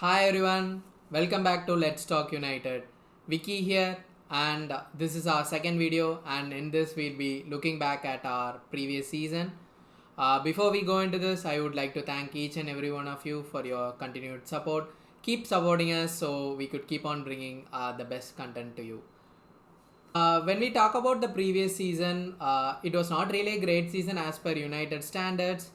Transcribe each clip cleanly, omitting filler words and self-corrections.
Hi everyone, welcome back to Let's Talk United. Vicky here, and this is our second video. And in this, we'll be looking back at our previous season. Before we go into this, I would like to thank each and every one of you for your continued support. Keep supporting us so we could keep on bringing the best content to you. When we talk about the previous season, it was not really a great season as per United standards,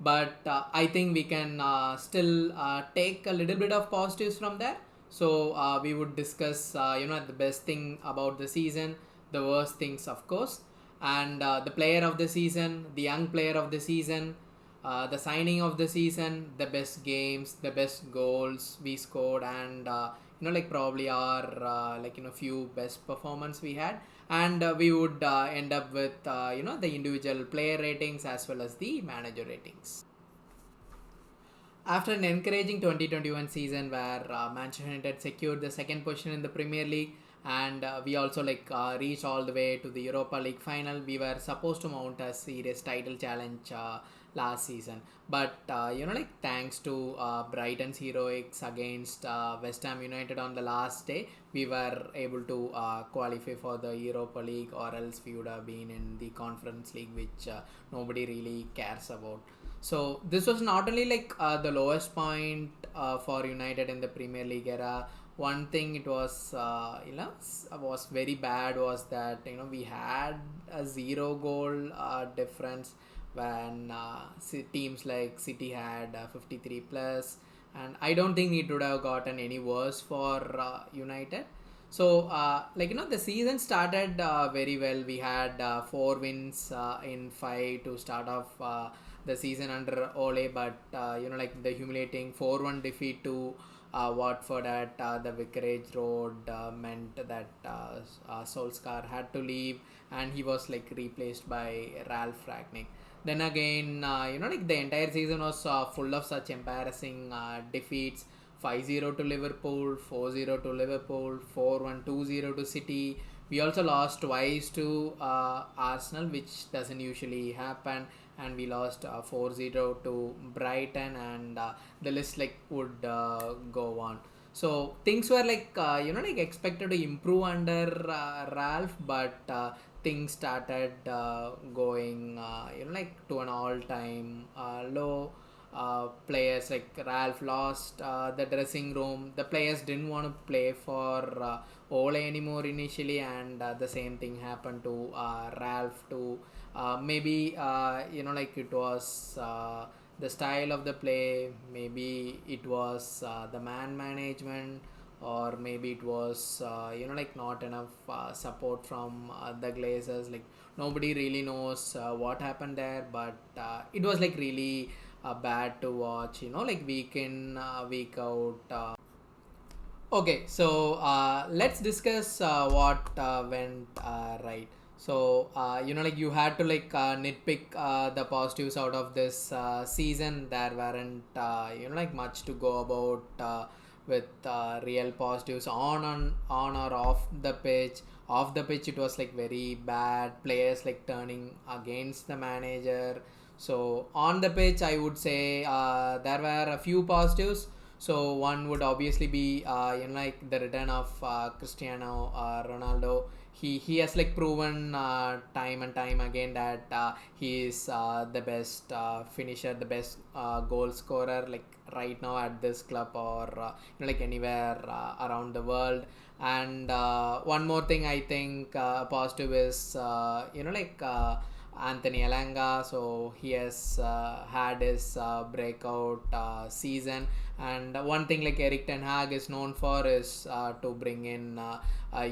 but I think we can still take a little bit of positives from there. So we would discuss, the best thing about the season, the worst things, of course, and the player of the season, the young player of the season, the signing of the season, the best games, the best goals we scored, and probably our few best performance we had, and we would end up with the individual player ratings as well as the manager ratings. After an encouraging 2021 season where Manchester United secured the second position in the Premier League, and we also reached all the way to the Europa League final, we were supposed to mount a serious title challenge last season. But thanks to Brighton's heroics against West Ham United on the last day, we were able to qualify for the Europa League, or else we would have been in the Conference League, which nobody really cares about. So this was not only the lowest point for United in the Premier League era. One thing it was was very bad was that we had a 0 goal difference when teams like City had 53 plus, and I don't think it would have gotten any worse for United. So the season started very well. We had 4 wins in 5 to start off the season under Ole, but the humiliating 4-1 defeat to Watford at the Vicarage Road meant that Solskjaer had to leave, and he was replaced by Ralf Rangnick. Then again, the entire season was full of such embarrassing defeats. 5-0 to Liverpool, 4-0 to Liverpool, 4-1, 2-0 to City. We also lost twice to Arsenal, which doesn't usually happen, and we lost 4-0 to Brighton, and the list would go on. So things were expected to improve under Ralph, but things started going to an all-time low. Players like Ralph lost the dressing room. The players didn't want to play for Ole anymore initially, and the same thing happened to Ralph too. Maybe it was the style of the play, maybe it was the man management, or maybe it was not enough support from the Glazers. Nobody really knows what happened there, but it was really bad to watch, week in week out. Okay, so let's discuss what went right. So you had to nitpick the positives out of this season. There weren't much to go about with real positives on or off the pitch. Off the pitch, it was very bad. Players turning against the manager. So on the pitch, I would say there were a few positives. So one would obviously be the return of Cristiano Ronaldo. He has proven time and time again that he is the best finisher, the best goal scorer right now at this club, or anywhere around the world. And one more thing I think positive is Anthony Elanga. So he has had his breakout season, and one thing Eric Ten Hag is known for is to bring in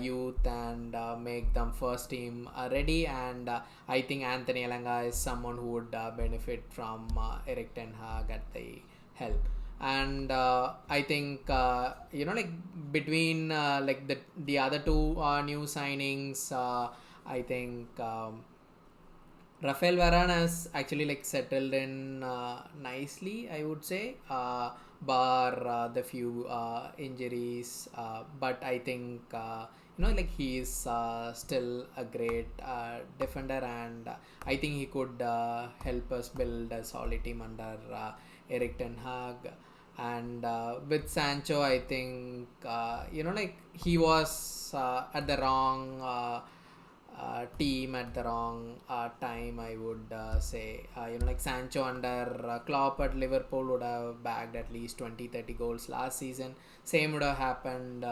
youth and make them first team ready, and I think Anthony Elanga is someone who would benefit from Eric Ten Hag at the help. And I think between the other two new signings, I think Rafael Varane has actually settled in nicely, I would say, bar the few injuries. But I think he is still a great defender, and I think he could help us build a solid team under Eric Ten Hag. And with Sancho, I think like he was at the wrong team at the wrong time, I would say. Like Sancho under Klopp at Liverpool would have bagged at least 20-30 goals last season. Same would have happened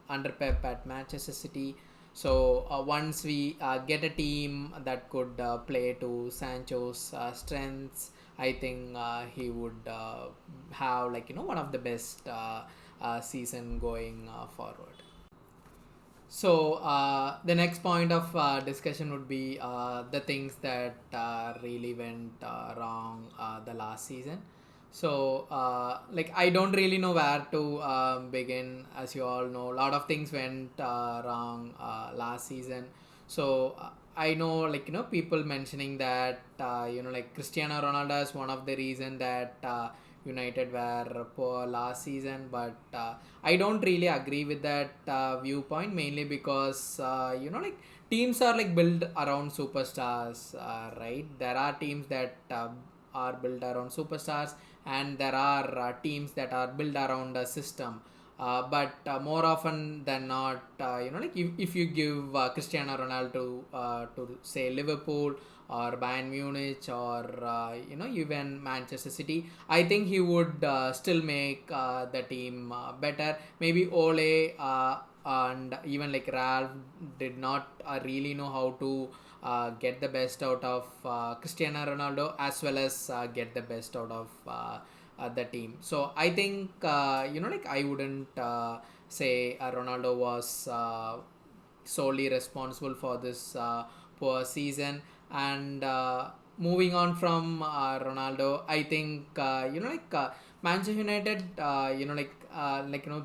under Pep at Manchester City. So once we get a team that could play to Sancho's strengths, I think he would have, like, one of the best season going forward. So the next point of discussion would be the things that really went wrong the last season. So like, I don't really know where to begin. As you all know, a lot of things went wrong last season. So I know, like, people mentioning that like Cristiano Ronaldo is one of the reason that United were poor last season, but I don't really agree with that viewpoint, mainly because like, teams are like built around superstars, right? There are teams that are built around superstars, and there are teams that are built around a system. But more often than not, like, if you give Cristiano Ronaldo to say Liverpool or Bayern Munich or even Manchester City, I think he would still make the team better. Maybe Ole and even like Ralf did not really know how to get the best out of Cristiano Ronaldo, as well as get the best out of the team. So I think like, I wouldn't say Ronaldo was solely responsible for this poor season. And moving on from Ronaldo, I think like Manchester United,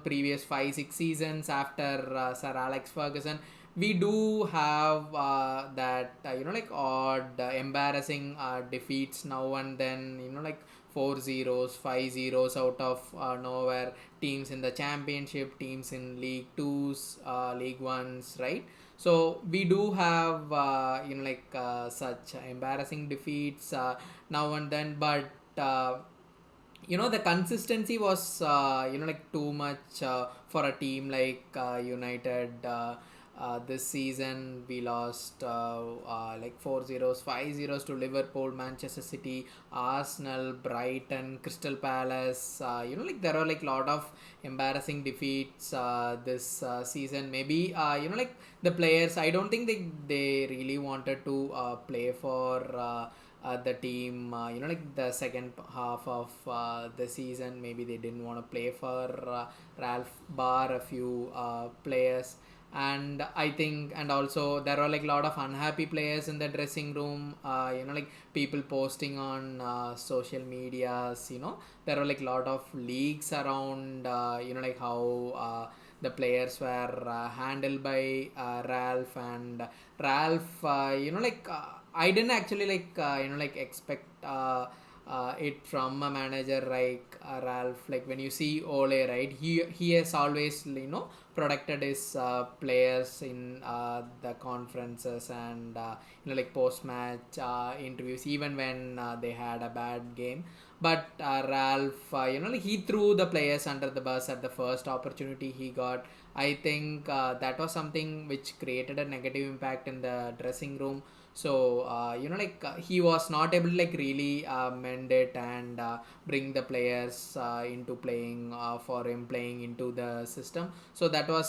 previous 5-6 seasons after Sir Alex Ferguson, we do have that like odd embarrassing defeats now and then, like 4-0s, 5-0s out of nowhere, teams in the championship, teams in League 2s, League 1s, right? So we do have like such embarrassing defeats now and then, but the consistency was like too much for a team like United. This season we lost like 4-0s, 5-0s to Liverpool, Manchester City, Arsenal, Brighton, Crystal Palace. Like, there are like lot of embarrassing defeats this season. Maybe like the players, I don't think they really wanted to play for the team, like the second half of the season. Maybe they didn't want to play for Ralph, bar a few players. And I think, and also there are like a lot of unhappy players in the dressing room, like people posting on social medias. There are like a lot of leaks around, like how the players were handled by Ralph. And Ralph, like I didn't actually like like expect it from a manager like Ralph. Like, when you see Ole, right, he has always protected his players in the conferences and like post match interviews, even when they had a bad game. But Ralph, like, he threw the players under the bus at the first opportunity he got. I think that was something which created a negative impact in the dressing room. So like he was not able to like really mend it and bring the players into playing for him, playing into the system. So that was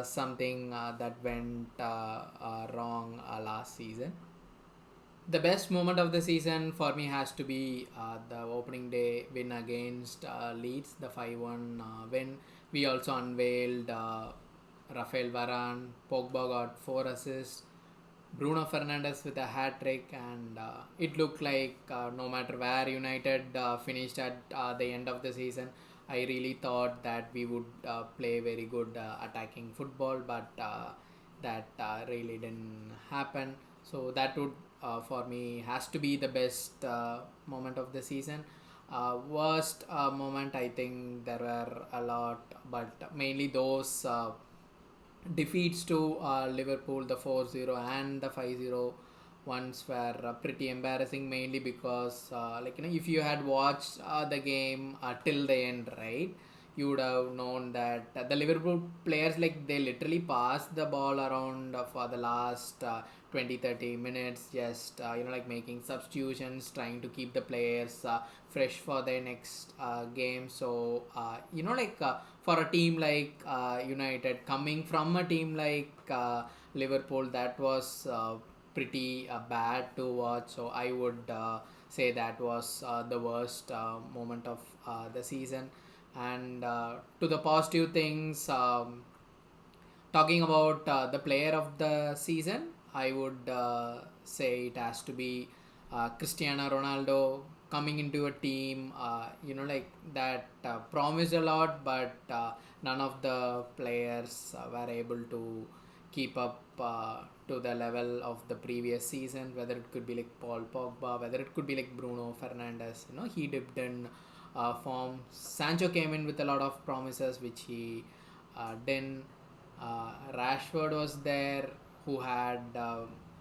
something that went wrong last season. The best moment of the season for me has to be the opening day win against Leeds, the 5-1 win. We also unveiled Rafael Varane, Pogba got 4 assists, Bruno Fernandes with a hat trick, and it looked like no matter where United finished at the end of the season, I really thought that we would play very good attacking football, but that really didn't happen. So that would, for me, has to be the best moment of the season. Worst moment, I think there were a lot, but mainly those defeats to Liverpool, the 4-0 and the 5-0 ones were pretty embarrassing, mainly because if you had watched the game till the end, right, you would have known that the Liverpool players, like, they literally passed the ball around for the last 20-30 minutes, just making substitutions, trying to keep the players fresh for their next game. So for a team like United, coming from a team like Liverpool, that was pretty bad to watch. So I would say that was the worst moment of the season. And to the positive things, talking about the player of the season, I would say it has to be Cristiano Ronaldo, coming into a team, that promised a lot, but none of the players were able to keep up to the level of the previous season. Whether it could be like Paul Pogba, whether it could be like Bruno Fernandes, he dipped in form. Sancho came in with a lot of promises, which he didn't. Rashford was there, who had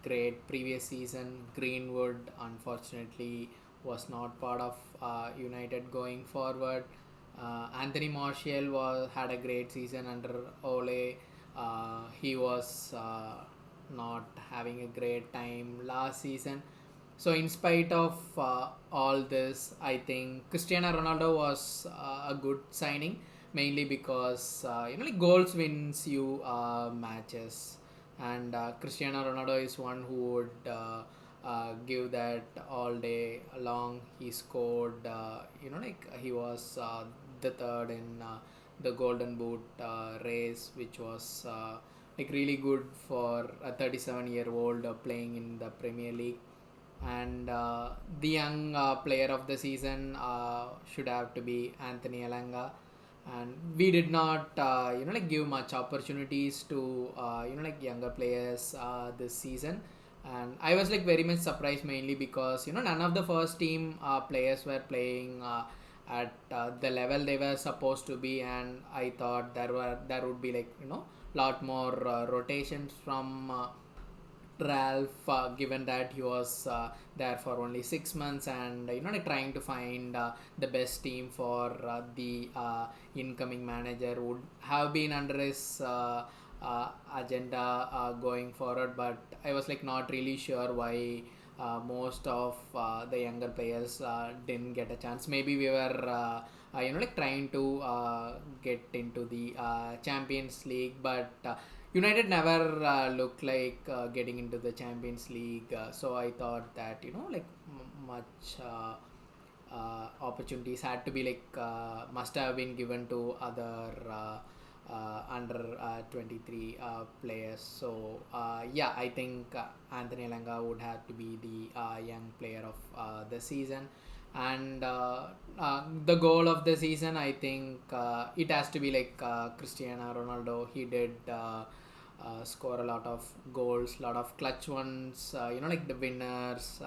great previous season. Greenwood, unfortunately, was not part of United going forward. Anthony Martial had a great season under Ole. He was not having a great time last season. So in spite of all this, I think Cristiano Ronaldo was a good signing, mainly because goals wins you matches, and Cristiano Ronaldo is one who would give that all day long. He scored, he was the third in the Golden Boot race, which was really good for a 37-year-old playing in the Premier League. And the young player of the season should have to be Anthony Elanga. And we did not give much opportunities to younger players this season. And I was very much surprised, mainly because none of the first team players were playing at the level they were supposed to be. And I thought there would be lot more rotations from Ralf, given that he was there for only 6 months, and trying to find the best team for the incoming manager would have been under his agenda going forward. But I was not really sure why most of the younger players didn't get a chance. Maybe we were trying to get into the Champions League, but United never looked like getting into the Champions League. So I thought that much opportunities had to be must have been given to other under 23 players. So yeah, I think Anthony Elanga would have to be the young player of the season. And the goal of the season, I think it has to be Cristiano Ronaldo. He did score a lot of goals, lot of clutch ones, the winners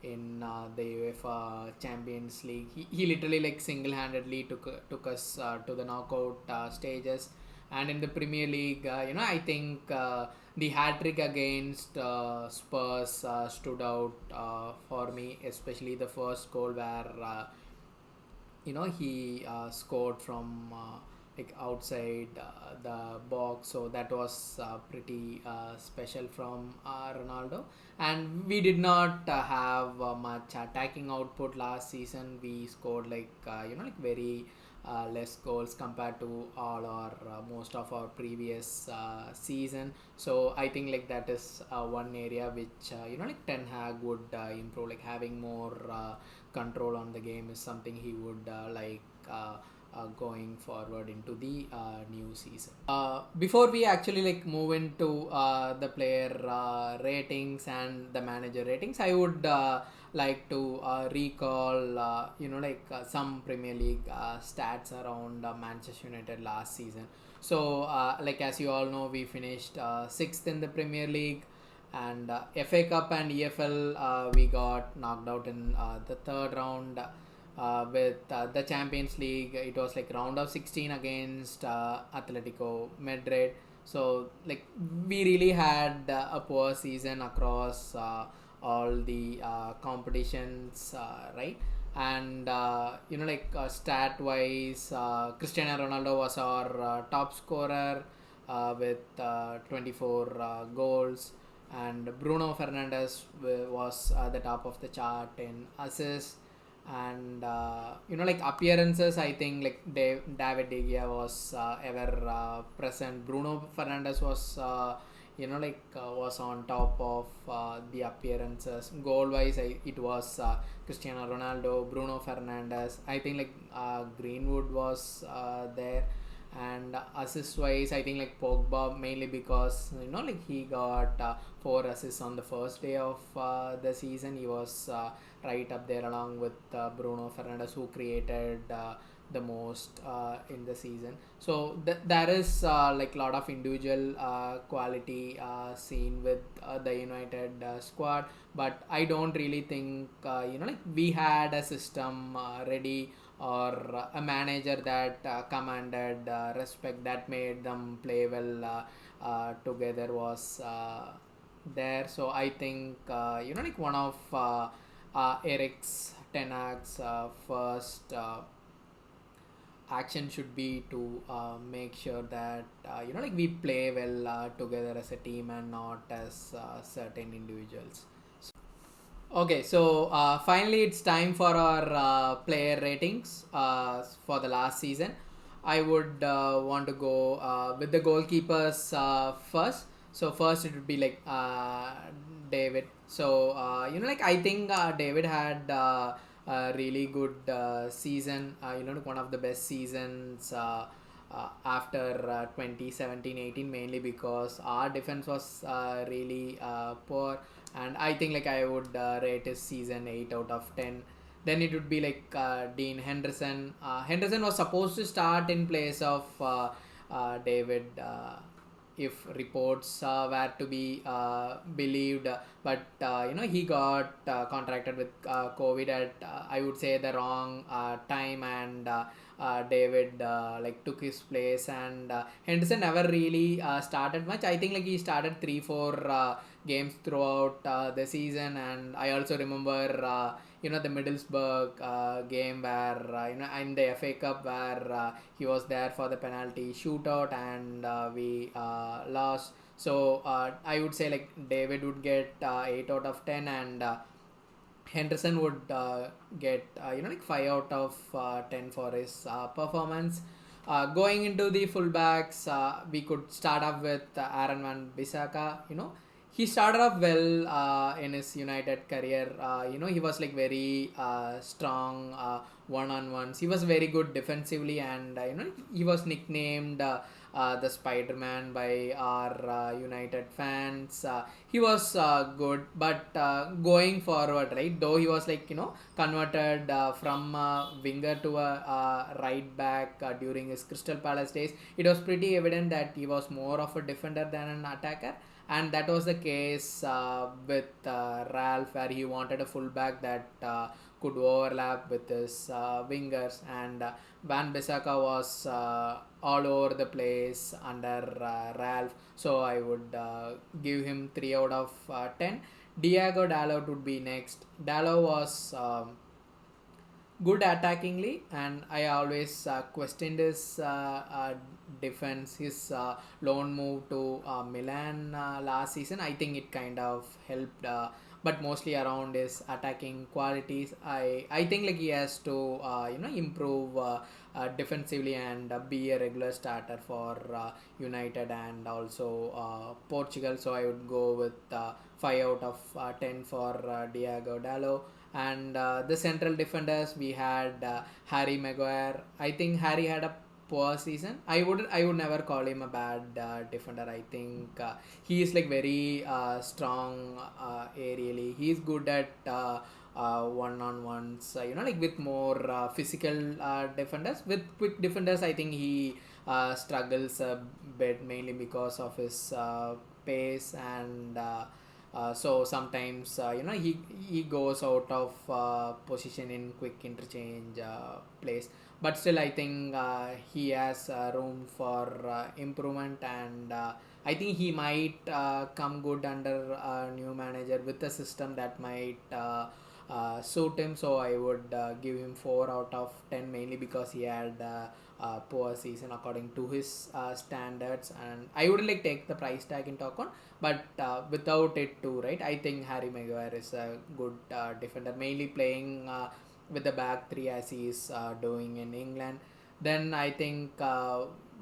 in the UEFA Champions League. He literally single-handedly took us to the knockout stages. And in the Premier League, I think the hat-trick against Spurs stood out for me, especially the first goal where he scored from outside the box. So that was pretty special from Ronaldo. And we did not have much attacking output last season. We scored very less goals compared to all our most of our previous season. So I think that is one area which Ten Hag would improve. Having more control on the game is something he would going forward into the new season. Before we actually move into the player ratings and the manager ratings, I would like to recall some Premier League stats around Manchester United last season. So as you all know, we finished 6th in the Premier League, and FA Cup and EFL we got knocked out in the third round. With the Champions League, it was round of 16 against Atletico Madrid. So like we really had a poor season across all the competitions, right? And like stat wise, Cristiano Ronaldo was our top scorer with 24 goals, and Bruno Fernandes was the top of the chart in assists. And like appearances, I think like David De Gea was ever present. Bruno Fernandes was was on top of the appearances. Goal wise, it was Cristiano Ronaldo, Bruno Fernandes. I think like Greenwood was there. And assist wise, I think like Pogba, mainly because like he got 4 assists on the first day of the season. He was right up there along with Bruno Fernandes, who created the most in the season. So there is like a lot of individual quality seen with the United squad, but I don't really think like we had a system ready, or a manager that commanded respect, that made them play well together was there. So I think like one of Eric's Ten Hag's first action should be to make sure that like we play well together as a team and not as certain individuals. Okay, so finally it's time for our player ratings for the last season. I would want to go with the goalkeepers first. So first it would be like David. So like I think David had a really good season. Like one of the best seasons after 2017-18, mainly because our defense was really poor. And I think like I would rate his season 8 out of 10. Then it would be like Dean Henderson. Henderson was supposed to start in place of David, if reports were to be believed, but he got contracted with COVID at I would say the wrong time, and David like took his place. And Henderson never really started much. I think like he started 3-4 games throughout the season. And I also remember the Middlesbrough game where in the FA Cup where he was there for the penalty shootout, and we lost. So I would say like David would get 8 out of 10, and Henderson would get like 5 out of 10 for his performance. Going into the fullbacks, we could start off with Aaron Van Bissaka. He started off well in his United career. He was like very strong one-on-ones. He was very good defensively, and he was nicknamed the Spider-Man by our United fans. He was good, but going forward, right? Though he was like converted from a winger to a right back during his Crystal Palace days, it was pretty evident that he was more of a defender than an attacker. And that was the case with Ralf, where he wanted a fullback that could overlap with his wingers. And Van Bissaka was all over the place under Ralf. So I would give him 3 out of 10. Diego Dalot would be next. Dalot was good attackingly, and I always questioned his defense. His loan move to Milan last season, I think it kind of helped, but mostly around his attacking qualities. I think like he has to improve defensively and be a regular starter for United and also Portugal. So I would go with 5 out of 10 for Diego Dalot. And the central defenders, we had Harry Maguire. I think Harry had a poor season. I would never call him a bad defender. I think he is like very strong aerially. He's good at one-on-ones, like with more physical defenders. With quick defenders, I think he struggles a bit, mainly because of his pace. And so sometimes he goes out of position in quick interchange plays. but still I think he has room for improvement, and I think he might come good under a new manager with a system that might suit him. So I would give him 4 out of 10, mainly because he had a poor season according to his standards, and I would like take the price tag into account, but without it too, right? I think Harry Maguire is a good defender, mainly playing with the back three as he is doing in England. Then I think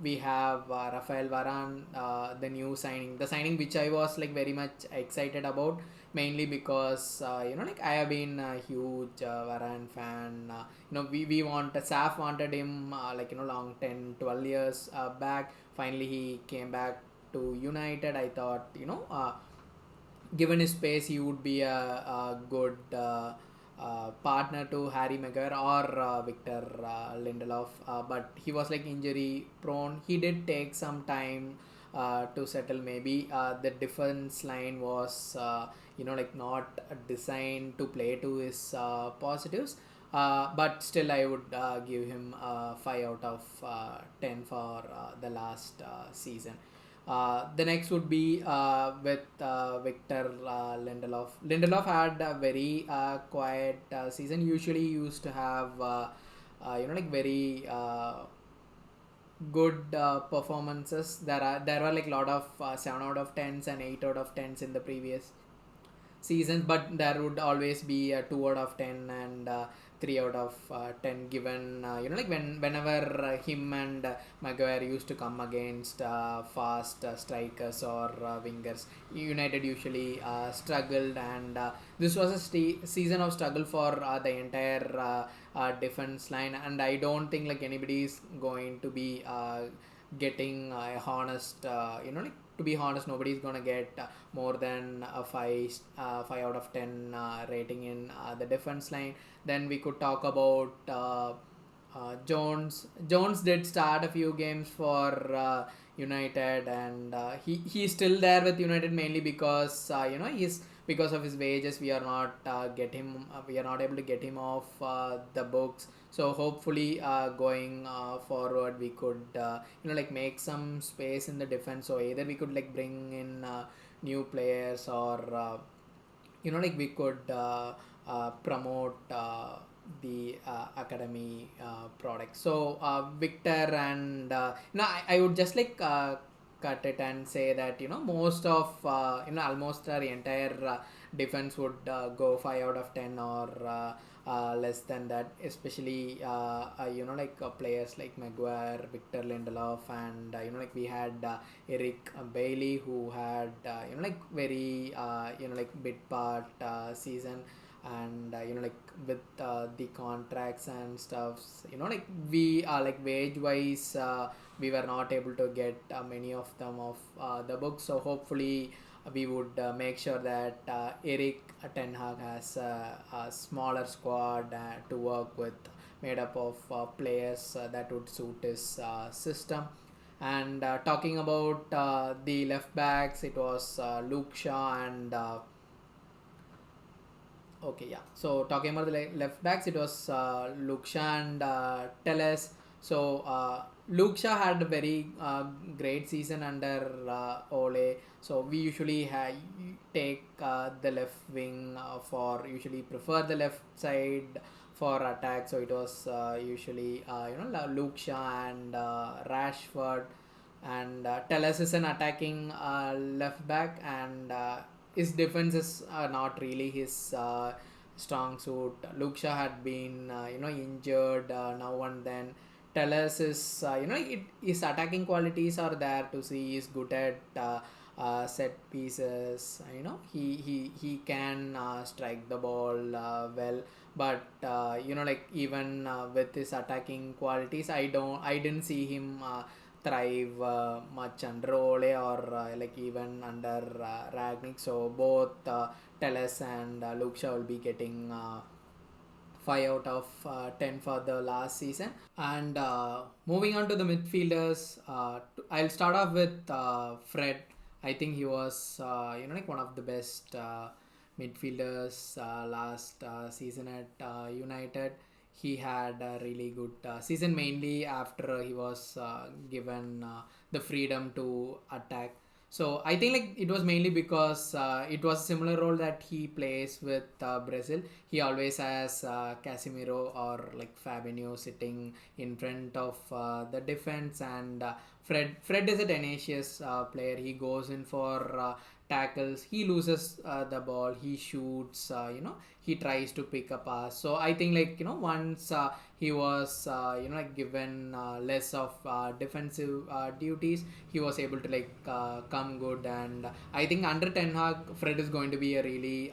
we have Rafael Varane, the new signing, the signing which I was like very much excited about, mainly because like I have been a huge Varane fan. We Saf wanted him like long 10 12 years back. Finally he came back to United. I thought given his space he would be a good partner to Harry Maguire or Victor Lindelof, but he was like injury prone. He did take some time to settle. Maybe the defense line was like not designed to play to his positives. But still, I would give him 5 out of 10 for the last season. The next would be with Victor Lindelof. Lindelof had a very quiet season. Usually, used to have like very good performances. There were like a lot of 7 out of 10s and 8 out of 10s in the previous seasons, but there would always be a 2 out of 10 and 3 out of 10 given like whenever him and Maguire used to come against fast strikers or wingers, United usually struggled, and this was a season of struggle for the entire defense line, and I don't think like anybody is going to be getting a honest like, to be honest, nobody is gonna get more than a 5 out of 10 rating in the defense line. Then we could talk about Jones. Jones did start a few games for United, and he's still there with United, mainly because he's because of his wages. We are not we are not able to get him off the books. So hopefully going forward we could like make some space in the defense. So either we could like bring in new players, or like we could promote the academy product. So Victor and I would just like cut it and say that most of almost our entire defense would go 5 out of 10 or less than that, especially like players like Maguire, Victor Lindelof, and like we had Eric Bailey, who had like very like bit part season, and like with the contracts and stuffs, like we like wage wise we were not able to get many of them off the book. So hopefully we would make sure that Eric Ten Hag has a smaller squad to work with, made up of players that would suit his system. And talking about the left backs, it was Luke Shaw and okay, yeah. So talking about the left backs, it was Luke Shaw and Telles. So Luke Shaw had a very great season under Ole. So we usually take the left wing usually prefer the left side for attack. So it was usually Luke Shaw and Rashford, and Telles is an attacking left back, and his defense is not really his strong suit. Luke Shaw had been injured now and then. Tellers is his attacking qualities are there to see. He's good at set pieces. He can strike the ball well, but like even with his attacking qualities, I didn't see him thrive much under Ole, or like even under Ragnick. So both Telles and Luke Shaw will be getting 5 out of 10 for the last season. And moving on to the midfielders, I'll start off with Fred. I think he was like one of the best midfielders last season at United. he had a really good season, mainly after he was given the freedom to attack. So I think like it was mainly because it was a similar role that he plays with Brazil. He always has Casemiro or like Fabinho sitting in front of the defense, and Fred is a tenacious player. He goes in for tackles. He loses the ball. He shoots. He tries to pick a pass. So I think like once he was like given less of defensive duties, he was able to like come good. And I think under Ten Hag, Fred is going to be a really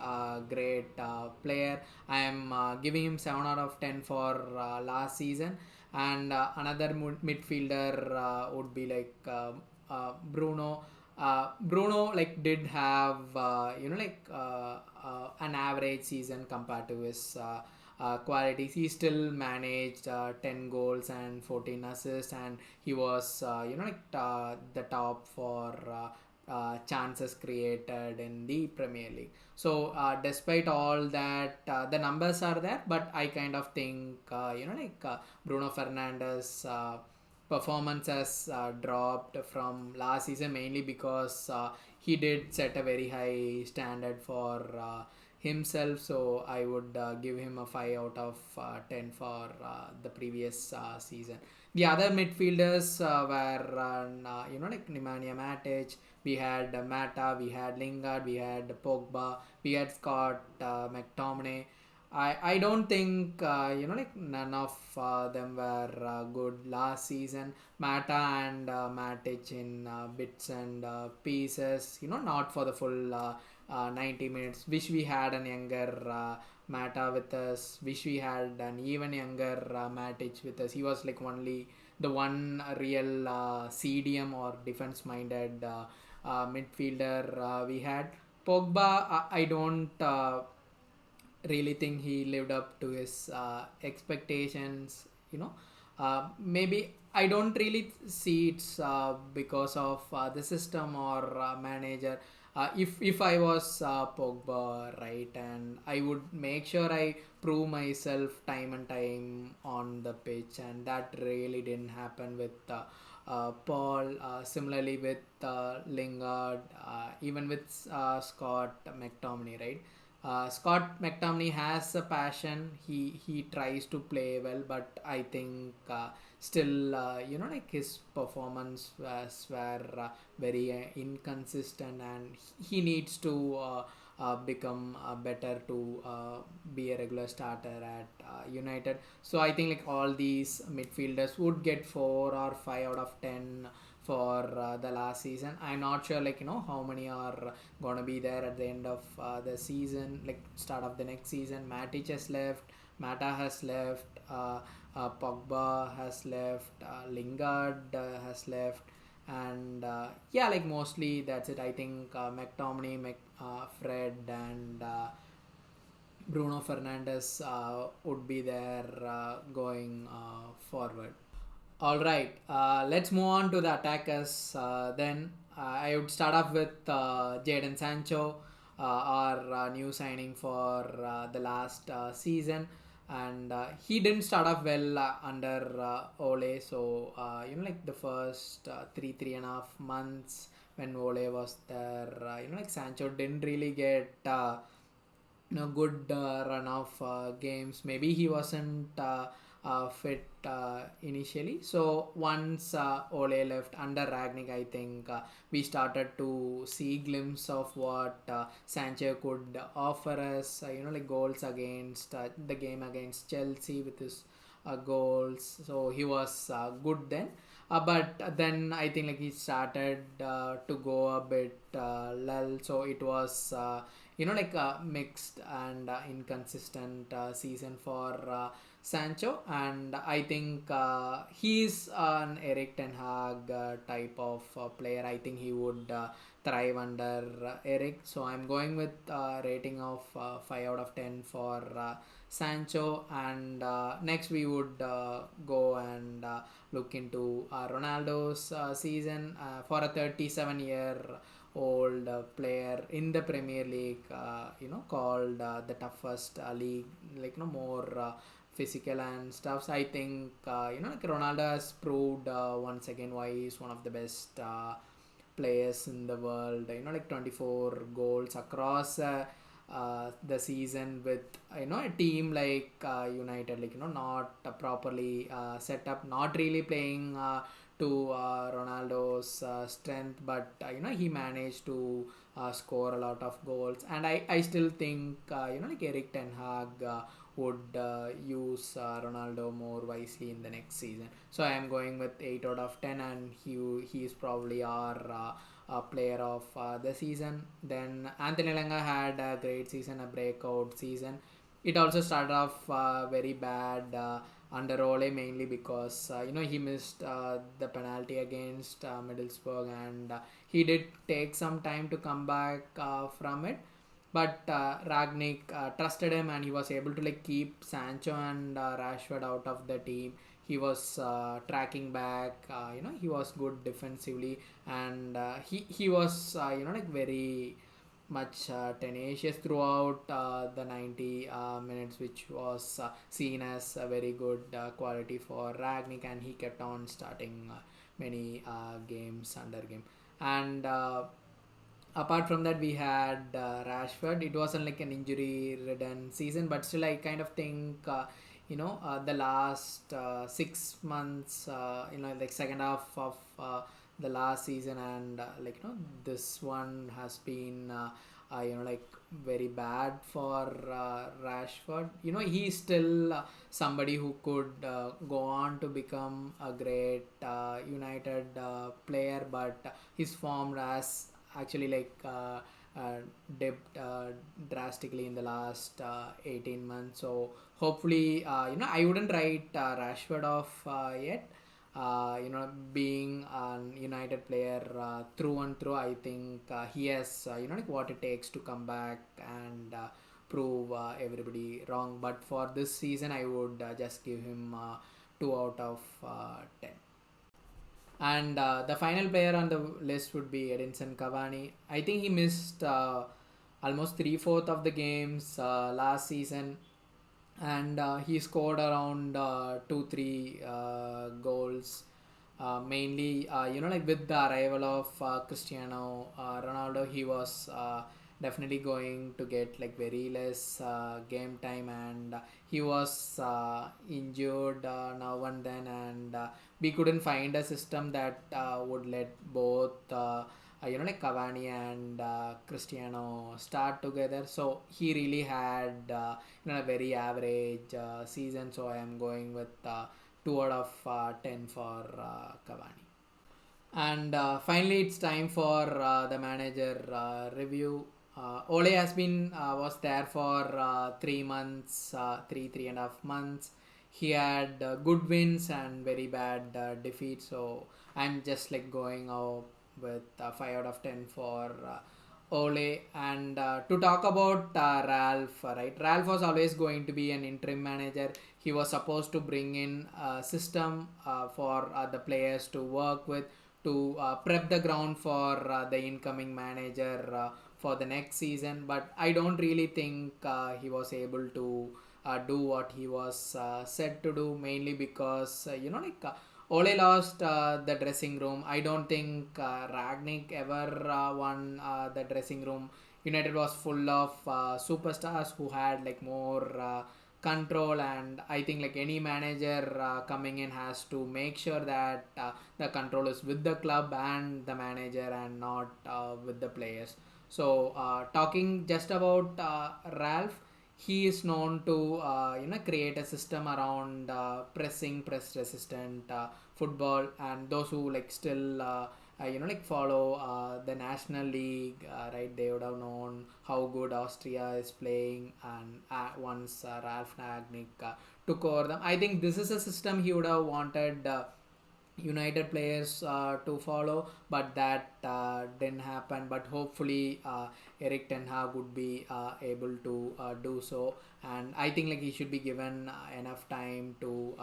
great player. I am giving him 7 out of 10 for last season. And another midfielder would be like Bruno. Bruno like did have an average season compared to his qualities. He still managed 10 goals and 14 assists, and he was the top for chances created in the Premier League. So despite all that, the numbers are there, but I kind of think Bruno Fernandes performance has dropped from last season, mainly because he did set a very high standard for himself. So I would give him a 5 out of 10 for the previous season. The other midfielders were like Nemanja Matic. We had Mata, we had Lingard, we had Pogba, we had Scott McTominay. I don't think like none of them were good last season. Mata and Matic in bits and pieces, not for the full 90 minutes. Wish we had an younger Mata with us. Wish we had an even younger Matic with us. He was like only the one real CDM or defense minded midfielder we had. Pogba, I don't really think he lived up to his expectations. Maybe I don't really see it's because of the system or manager. If I was Pogba, right, and I would make sure I prove myself time and time on the pitch, and that really didn't happen with Paul. Similarly with Lingard, even with Scott McTominay, right. Scott McTominay has a passion. He tries to play well, but I think still like his performance were very inconsistent, and he needs to become better to be a regular starter at United. So I think like all these midfielders would get 4 or 5 out of 10 for the last season. I'm not sure like how many are gonna be there at the end of the season, like start of the next season. Matic has left, Mata has left, Pogba has left, Lingard has left, and yeah, like mostly that's it. I think McTominay, Fred, and Bruno Fernandes would be there going forward. All right, let's move on to the attackers. Then I would start off with Jadon Sancho, our new signing for the last season, and he didn't start off well under Ole. So like the first 3.5 months when Ole was there, like Sancho didn't really get good run of games. Maybe he wasn't fit initially. So once Ole left under Ragnick, I think we started to see glimpse of what Sancho could offer us. Like goals against the game against Chelsea with his goals. So he was good then. But then I think like he started to go a bit lull. So it was like a mixed and inconsistent season for Sancho, and I think he's an Eric Ten Hag type of player. I think he would thrive under Eric. So I'm going with rating of 5 out of 10 for Sancho. And next we would go and look into Ronaldo's season for a 37-year old player in the Premier League, called the toughest league, like more physical and stuff. So I think like Ronaldo has proved once again why he's one of the best players in the world. Like 24 goals across the season with a team like United, like not properly set up, not really playing to Ronaldo's strength, but he managed to score a lot of goals. And I still think like Erik ten Hag would use Ronaldo more wisely in the next season. So I am going with 8 out of 10, and he is probably our player of the season. Then Anthony Langa had a great season, a breakout season. It also started off very bad under Ole, mainly because he missed the penalty against Middlesbrough, and he did take some time to come back from it. But Ragnick trusted him, and he was able to like keep Sancho and Rashford out of the team. He was tracking back. He was good defensively, and he was like very much tenacious throughout the 90 minutes, which was seen as a very good quality for Ragnick, and he kept on starting many games under game. And apart from that, we had Rashford. It wasn't like an injury-ridden season, but still, I kind of think the last 6 months, like second half of the last season, and this one has been like very bad for Rashford. He's still somebody who could go on to become a great United player, but his form has actually dipped drastically in the last 18 months. So hopefully I wouldn't write Rashford off yet. Being a United player through and through, I think he has like what it takes to come back and prove everybody wrong. But for this season, I would just give him 2 out of 10. And the final player on the list would be Edinson Cavani. I think he missed almost 3/4 of the games last season, and he scored around 2-3 goals. Mainly, like with the arrival of Cristiano Ronaldo, he was definitely going to get like very less game time, and he was injured now and then, and we couldn't find a system that would let both like Cavani and Cristiano start together. So he really had a very average season. So I am going with 2 out of 10 for Cavani. And finally, it's time for the manager review. Ole has been was there for 3 months, 3.5 months. He had good wins and very bad defeats. So I'm just like going out with 5 out of 10 for Ole. And to talk about Ralf, right? Ralf was always going to be an interim manager. He was supposed to bring in a system for the players to work with, to prep the ground for the incoming manager for the next season. But I don't really think he was able to do what he was said to do, mainly because Ole lost the dressing room. I don't think Ragnick ever won the dressing room. United was full of superstars who had like more control, and I think like any manager coming in has to make sure that the control is with the club and the manager, and not with the players. So talking just about Ralf, he is known to create a system around press resistant football, and those who like still follow the National League, right? They would have known how good Austria is playing, and once Ralf Rangnick took over them, I think this is a system he would have wanted United players to follow, but that didn't happen. But hopefully Erik ten Hag would be able to do so, and I think like he should be given enough time to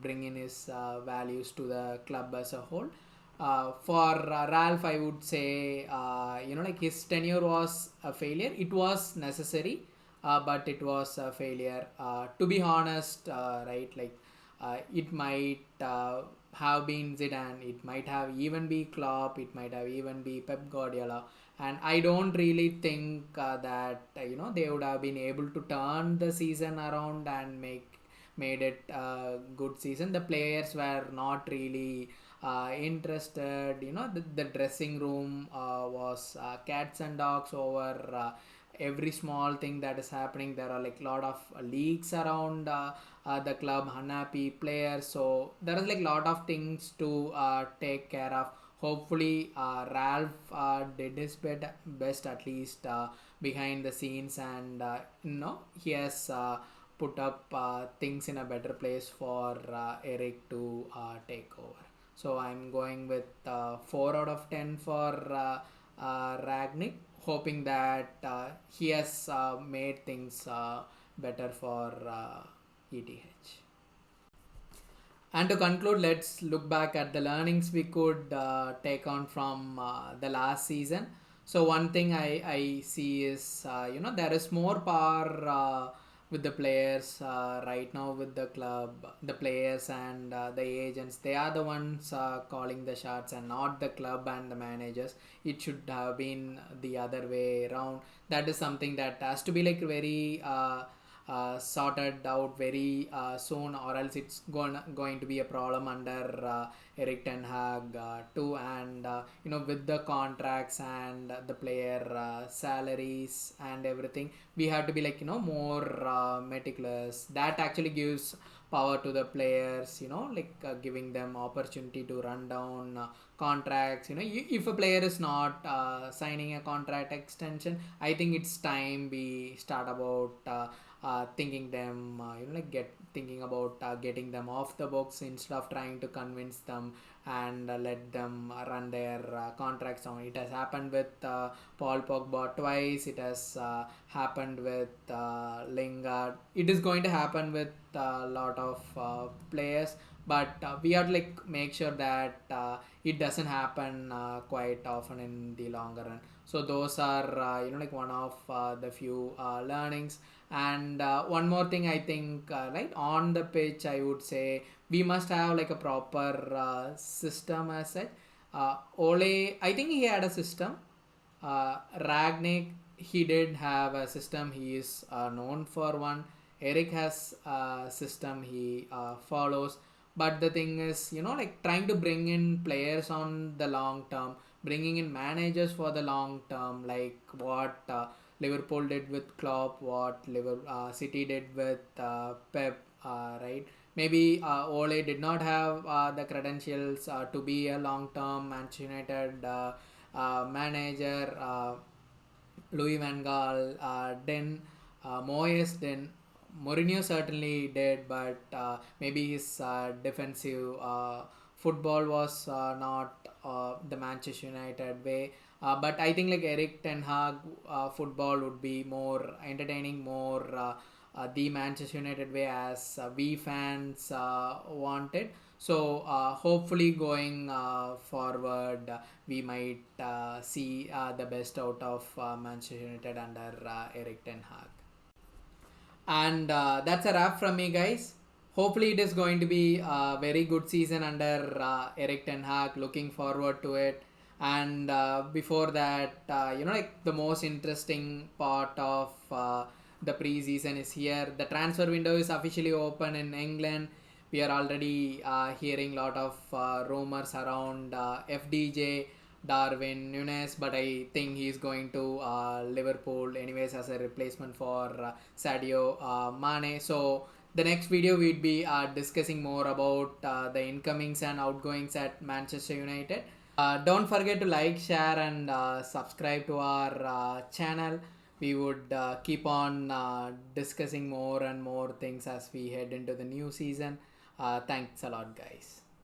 bring in his values to the club as a whole. For Ralf, I would say like his tenure was a failure. It was necessary, but it was a failure. To be honest, right, like it might have been Zidane, it might have even be Klopp, it might have even be Pep Guardiola, and I don't really think that they would have been able to turn the season around and made it a good season. The players were not really interested. The dressing room was cats and dogs over every small thing that is happening. There are like a lot of leaks around the club, unhappy players, so there is like a lot of things to take care of. Hopefully Ralph did his best, at least behind the scenes, and he has put up things in a better place for Eric to take over. So I'm going with 4 out of 10 for Ragnick, hoping that he has made things better for ETH. And to conclude, let's look back at the learnings we could take on from the last season. So one thing I see is, there is more power with the players right now with the club. The players and the agents, they are the ones calling the shots and not the club and the managers. It should have been the other way around. That is something that has to be like very sorted out very soon, or else it's going to be a problem under Erik Ten Hag too. And with the contracts and the player salaries and everything, we have to be like more meticulous. That actually gives power to the players, like giving them opportunity to run down contracts. If a player is not signing a contract extension, I think it's time we start about thinking them, thinking about getting them off the books instead of trying to convince them and let them run their contracts on. It has happened with Paul Pogba twice. It has happened with Lingard. It is going to happen with a lot of players, but we have to like make sure that it doesn't happen quite often in the longer run. So those are one of the few learnings. And one more thing, I think right on the pitch, I would say we must have like a proper system as such. Ole, I think he had a system. Ragnick, he did have a system. He is known for one. Eric has a system he follows. But the thing is, like trying to bring in players on the long term, bringing in managers for the long term, like what Liverpool did with Klopp, what City did with Pep, right? Maybe Ole did not have the credentials to be a long-term Manchester United manager. Louis Van Gaal didn't. Moyes didn't. Mourinho certainly did, but maybe his defensive football was not the Manchester United way. But I think like Erik Ten Hag football would be more entertaining, more the Manchester United way as we fans wanted. So hopefully going forward, we might see the best out of Manchester United under Erik Ten Hag. And that's a wrap from me, guys. Hopefully it is going to be a very good season under Erik Ten Hag. Looking forward to it. And before that, like the most interesting part of the preseason is here. The transfer window is officially open in England. We are already hearing a lot of rumors around FDJ, Darwin Nunes, but I think he's going to Liverpool anyways as a replacement for Sadio Mane. So the next video we'd be discussing more about the incomings and outgoings at Manchester United. Don't forget to like, share and subscribe to our channel. We would keep on discussing more and more things as we head into the new season. Thanks a lot, guys.